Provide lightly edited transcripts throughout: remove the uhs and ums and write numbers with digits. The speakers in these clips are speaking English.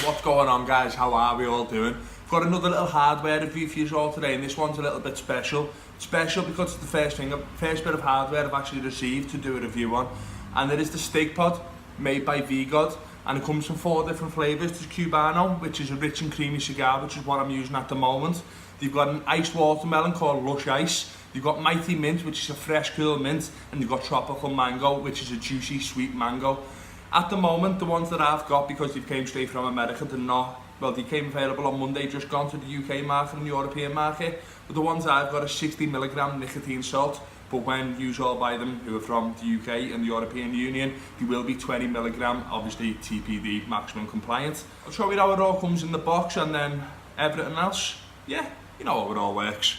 What's going on, guys? How are we all doing? Got another little hardware review for you all today, and this one's a little bit special. Special because it's the first bit of hardware I've actually received to do a review on, and it is the Stig pod made by Vgod, and it comes in 4 different flavours. There's Cubano, which is a rich and creamy cigar, which is what I'm using at the moment. You've got an iced watermelon called Lush Ice. You've got Mighty Mint, which is a fresh, cool mint, and you've got Tropical Mango, which is a juicy, sweet mango. At the moment, the ones that I've got, because they came straight from America, they're not, well, they came available on Monday, just gone to the UK market and the European market. But the ones I've got are 60mg nicotine salt, but when you all buy them, who are from the UK and the European Union, they will be 20mg, obviously TPD maximum compliant. I'll show you how it all comes in the box, and then everything else, yeah, you know how it all works.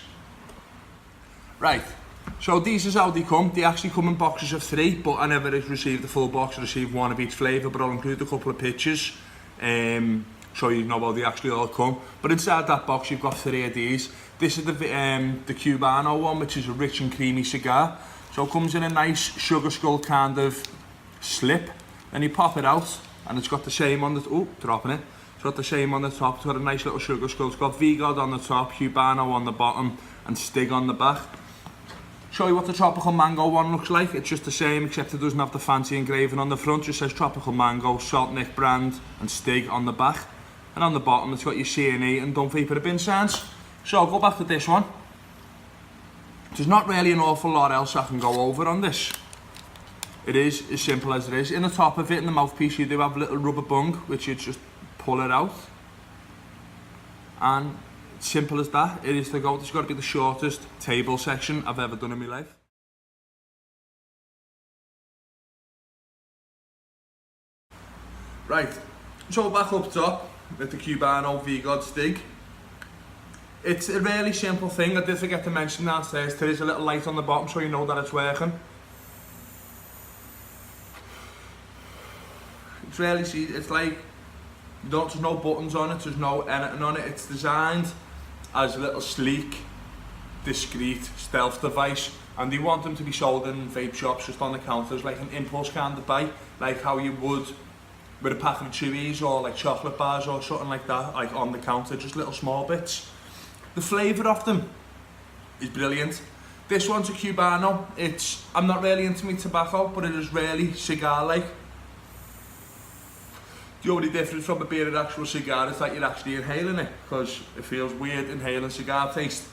Right. So these is how they come. They actually come in boxes of 3, but I never received the full box. I received 1 of each flavour, but I'll include a couple of pictures so you know how they actually all come. But inside that box you've got 3 of these. This is the Cubano one, which is a rich and creamy cigar. So it comes in a nice sugar skull kind of slip. Then you pop it out and it's got the same on the, dropping it. It's got the same on the top. It's got a nice little sugar skull. It's got Vgod on the top, Cubano on the bottom and Stig on the back. Show you what the Tropical Mango one looks like. It's just the same, except it doesn't have the fancy engraving on the front. It just says Tropical Mango, Salt Nick brand and Stig on the back. And on the bottom it's got your C&E and Don't Vape bin signs. So I'll go back to this one. There's not really an awful lot else I can go over on this. It is as simple as it is. In the top of it, in the mouthpiece, you do have a little rubber bung, which you just pull it out. And simple as that. It is to go. It's got to be the shortest table section I've ever done in my life. Right, so back up top with the Cubano Vgod Stig. It's a really simple thing. I did forget to mention downstairs, there is a little light on the bottom so you know that it's working. It's really, it's like, there's no buttons on it, there's no anything on it. It's designed as a little sleek, discreet stealth device, and they want them to be sold in vape shops just on the counters, like an impulse kind of buy, like how you would with a packet of Chewies or like chocolate bars or something like that, like on the counter, just little small bits. The flavour of them is brilliant. This one's a Cubano. I'm not really into my tobacco, but it is really cigar-like. The only difference from it being an actual cigar is that you're actually inhaling it, because it feels weird inhaling cigar taste.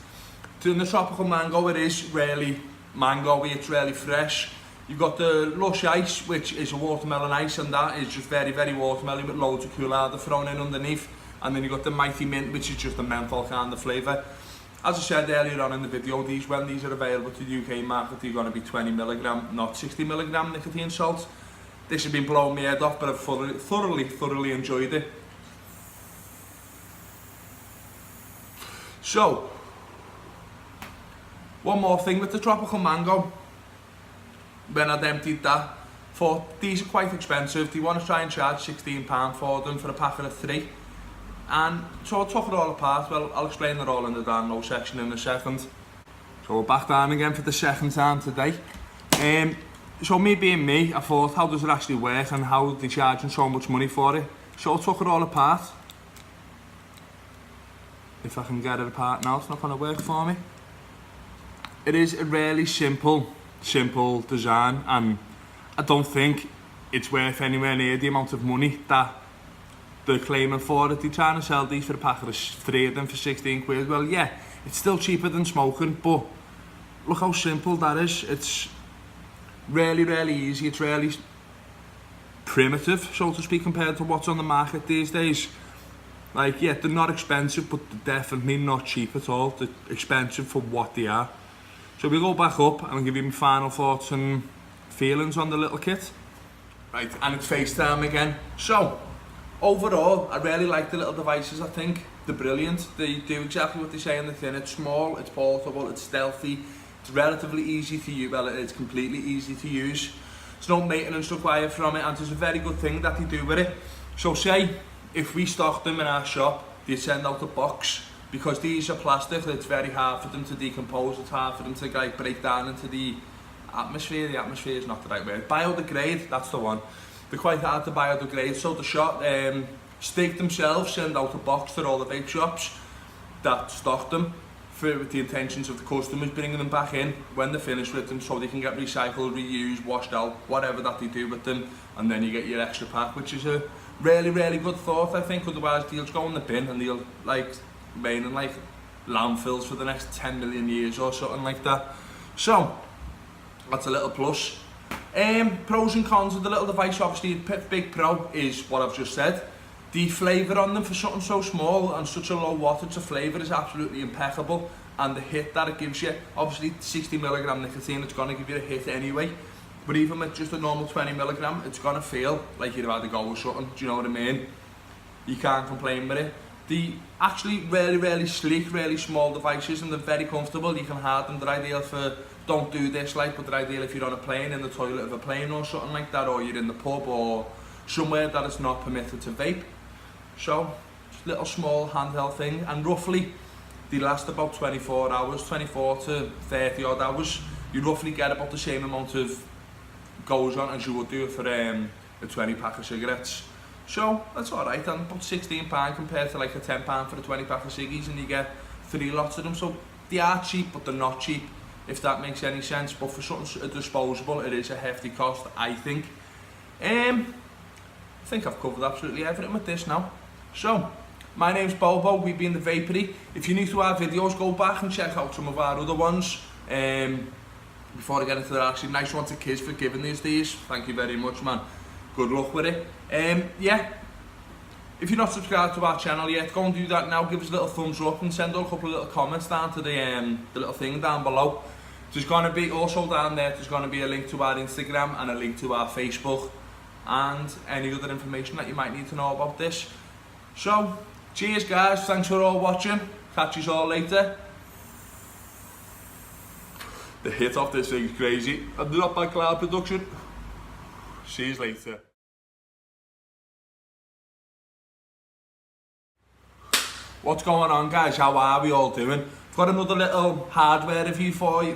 In the Tropical Mango, it is really mango-y, it's really fresh. You've got the Lush Ice, which is a watermelon ice, and that is just very, very watermelon with loads of Kool-Aid thrown in underneath. And then you've got the Mighty Mint, which is just a menthol kind of flavour. As I said earlier on in the video, when these are available to the UK market, they're going to be 20mg, not 60mg nicotine salt. This has been blowing my head off, but I've thoroughly enjoyed it. So, one more thing with the Tropical Mango. When I'd emptied that, thought these are quite expensive. They want to try and charge £16 for them for a packet of 3. And so I took it all apart. Well, I'll explain it all in the down low section in a second. So we're back down again for the second time today. So me being me, I thought, how does it actually work and how are they charging so much money for it? So I took it all apart. If I can get it apart now, it's not going to work for me. It is a really simple design, and I don't think it's worth anywhere near the amount of money that they're claiming for it. They're trying to sell these for a packet of 3 of them for 16 quid. Well, yeah, it's still cheaper than smoking, but look how simple that is. It's really easy. It's really primitive, so to speak, compared to what's on the market these days. Like, yeah, they're not expensive, but they're definitely not cheap at all. They're expensive for what they are. So we go back up and I'll give you my final thoughts and feelings on the little kit. Right, and it's FaceTime again. So, overall, I really like the little devices. I think they're brilliant. They do exactly what they say in the tin. It's small, it's portable, it's stealthy, it's relatively easy to use. Well, it's completely easy to use. There's no maintenance required from it, and there's a very good thing that they do with it. So say, if we stock them in our shop, they send out a box. Because these are plastic, it's very hard for them to decompose, it's hard for them to like, break down into the atmosphere. The atmosphere is not the right word. Biodegrade, that's the one. They're quite hard to biodegrade, so the shop Stig themselves send out a box to all the vape shops that stock them with the intentions of the customers bringing them back in when they're finished with them, so they can get recycled, reused, washed out, whatever that they do with them, and then you get your extra pack, which is a really good thought, I think. Otherwise they'll go in the bin and they'll like remain in like landfills for the next 10 million years or something like that. So that's a little plus. Pros and cons of the little device. Obviously big pro is what I've just said. The flavour on them, for something so small and such a low wattage, the flavour is absolutely impeccable, and the hit that it gives you, obviously 60mg nicotine, it's going to give you a hit anyway, but even with just a normal 20mg, it's going to feel like you've had a go or something, do you know what I mean? You can't complain with it. The actually really sleek, really small devices, and they're very comfortable. You can hard them. They're ideal for, don't do this like, but they're ideal if you're on a plane, in the toilet of a plane or something like that, or you're in the pub or somewhere that it's not permitted to vape. So, little small handheld thing, and roughly they last about 24 hours, 24 to 30 odd hours. You roughly get about the same amount of goes on as you would do for a 20 pack of cigarettes. So that's alright, and about £16 compared to like a £10 for a 20 pack of ciggies, and you get 3 lots of them. So they are cheap, but they're not cheap, if that makes any sense. But for something disposable, it is a hefty cost, I think. I think I've covered absolutely everything with this now. So, my name's Bobo, we've been the Vapery. If you're new to our videos, go back and check out some of our other ones. Before I get into that, actually, nice one to Kids for giving these. Thank you very much, man. Good luck with it. Yeah, if you're not subscribed to our channel yet, go and do that now. Give us a little thumbs up and send a couple of little comments down to the little thing down below. There's going to be, also down there, there's going to be a link to our Instagram and a link to our Facebook and any other information that you might need to know about this. So, cheers guys, thanks for all watching, catch you all later. The hit off this thing's crazy, and the Not Bad Cloud production. See you later. What's going on guys, how are we all doing? I've got another little hardware review for you.